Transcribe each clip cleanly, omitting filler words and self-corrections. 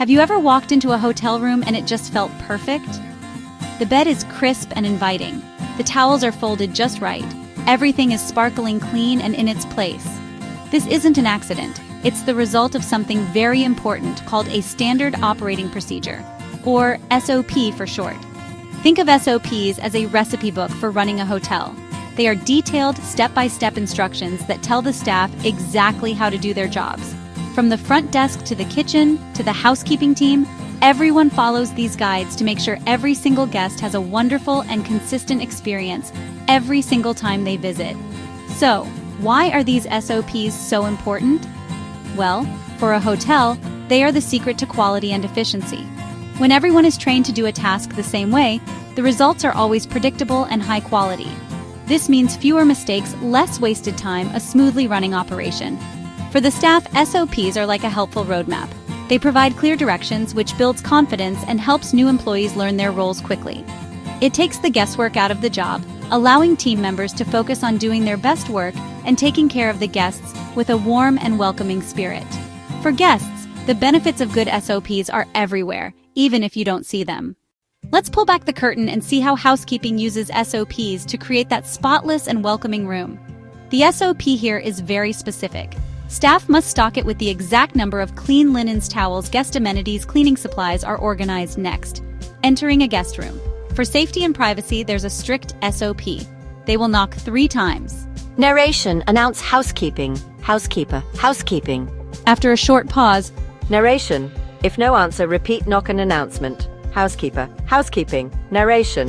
Have you ever walked into a hotel room and it just felt perfect? The bed is crisp and inviting. The towels are folded just right. Everything is sparkling clean and in its place. This isn't an accident. It's the result of something very important called a Standard Operating Procedure, or SOP for short. Think of SOPs as a recipe book for running a hotel. They are detailed, step-by-step instructions that tell the staff exactly how to do their jobs. From the front desk to the kitchen to the housekeeping team, everyone follows these guides to make sure every single guest has a wonderful and consistent experience every single time they visit. So, why are these SOPs so important? Well, for a hotel, they are the secret to quality and efficiency. When everyone is trained to do a task the same way, the results are always predictable and high quality. This means fewer mistakes, less wasted time, a smoothly running operation. For the staff, SOPs are like a helpful roadmap. They provide clear directions, which builds confidence and helps new employees learn their roles quickly. It takes the guesswork out of the job, allowing team members to focus on doing their best work and taking care of the guests with a warm and welcoming spirit. For guests, the benefits of good SOPs are everywhere, even if you don't see them. Let's pull back the curtain and see how housekeeping uses SOPs to create that spotless and welcoming room. The SOP here is very specific. Staff must stock it with the exact number of clean linens, towels, guest amenities, cleaning supplies are organized next. Entering a guest room. For safety and privacy, there's a strict SOP. They will knock 3 times. Narration, announce housekeeping, housekeeper, housekeeping. After a short pause, Narration, if no answer, repeat knock and announcement. Housekeeper, housekeeping, narration.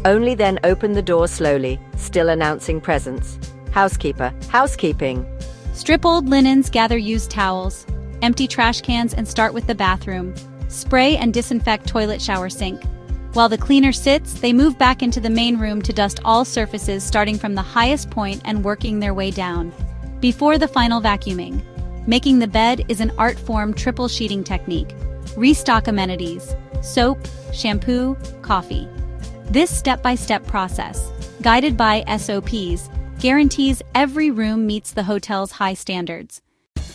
Only then open the door slowly, still announcing presence. Housekeeper, housekeeping. strip old linens, gather used towels, empty trash cans and start with the bathroom. Spray and disinfect toilet shower sink. While the cleaner sits, they move back into the main room to dust all surfaces starting from the highest point and working their way down. Before the final vacuuming. Making the bed is an art-form triple sheeting technique. Restock amenities, soap, shampoo, coffee. This step-by-step process, guided by SOPs, guarantees every room meets the hotel's high standards.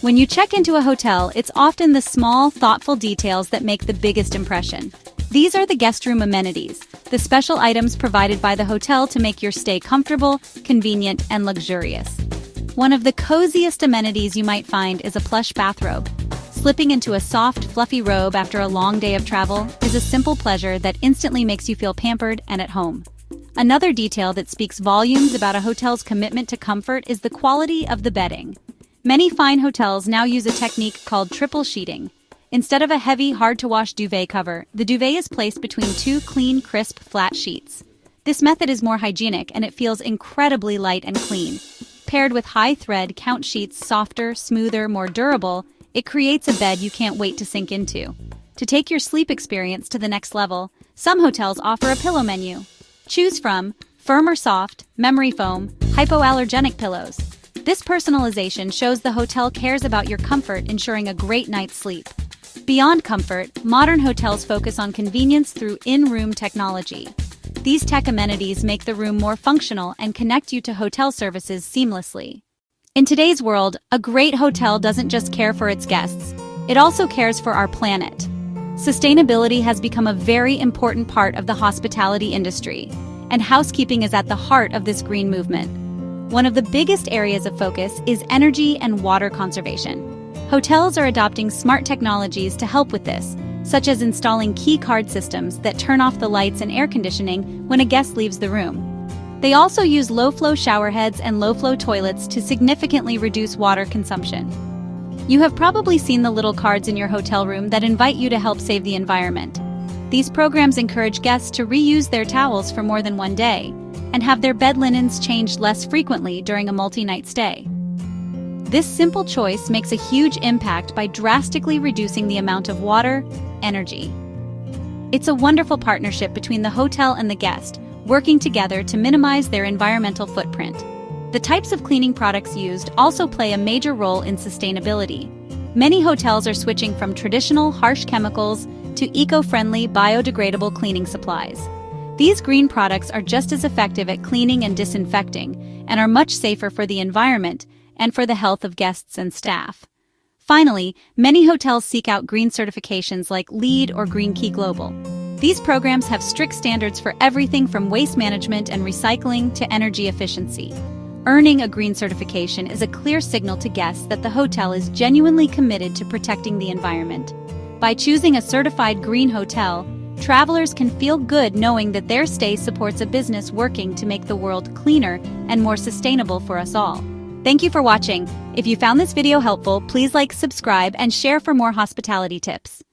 When you check into a hotel, it's often the small, thoughtful details that make the biggest impression. These are the guest room amenities, the special items provided by the hotel to make your stay comfortable, convenient, and luxurious. One of the coziest amenities you might find is a plush bathrobe. Slipping into a soft, fluffy robe after a long day of travel is a simple pleasure that instantly makes you feel pampered and at home. Another detail that speaks volumes about a hotel's commitment to comfort is the quality of the bedding. Many fine hotels now use a technique called triple sheeting. Instead of a heavy, hard-to-wash duvet cover, the duvet is placed between 2 clean, crisp, flat sheets. This method is more hygienic and it feels incredibly light and clean. Paired with high thread count sheets, softer, smoother, more durable, it creates a bed you can't wait to sink into. To take your sleep experience to the next level, some hotels offer a pillow menu. Choose from firm or soft, memory foam, hypoallergenic pillows. This personalization shows the hotel cares about your comfort, ensuring a great night's sleep. Beyond comfort, modern hotels focus on convenience through in-room technology. These tech amenities make the room more functional and connect you to hotel services seamlessly. In today's world, a great hotel doesn't just care for its guests, it also cares for our planet. Sustainability has become a very important part of the hospitality industry, and housekeeping is at the heart of this green movement. One of the biggest areas of focus is energy and water conservation. Hotels are adopting smart technologies to help with this, such as installing key card systems that turn off the lights and air conditioning when a guest leaves the room. They also use low-flow shower heads and low-flow toilets to significantly reduce water consumption. You have probably seen the little cards in your hotel room that invite you to help save the environment. These programs encourage guests to reuse their towels for more than one day and have their bed linens changed less frequently during a multi-night stay. This simple choice makes a huge impact by drastically reducing the amount of water, energy. It's a wonderful partnership between the hotel and the guest, working together to minimize their environmental footprint. The types of cleaning products used also play a major role in sustainability. Many hotels are switching from traditional harsh chemicals to eco-friendly, biodegradable cleaning supplies. These green products are just as effective at cleaning and disinfecting and are much safer for the environment and for the health of guests and staff. Finally, many hotels seek out green certifications like LEED or Green Key Global. These programs have strict standards for everything from waste management and recycling to energy efficiency. Earning a green certification is a clear signal to guests that the hotel is genuinely committed to protecting the environment. By choosing a certified green hotel, travelers can feel good knowing that their stay supports a business working to make the world cleaner and more sustainable for us all. Thank you for watching. If you found this video helpful, please like, subscribe, and share for more hospitality tips.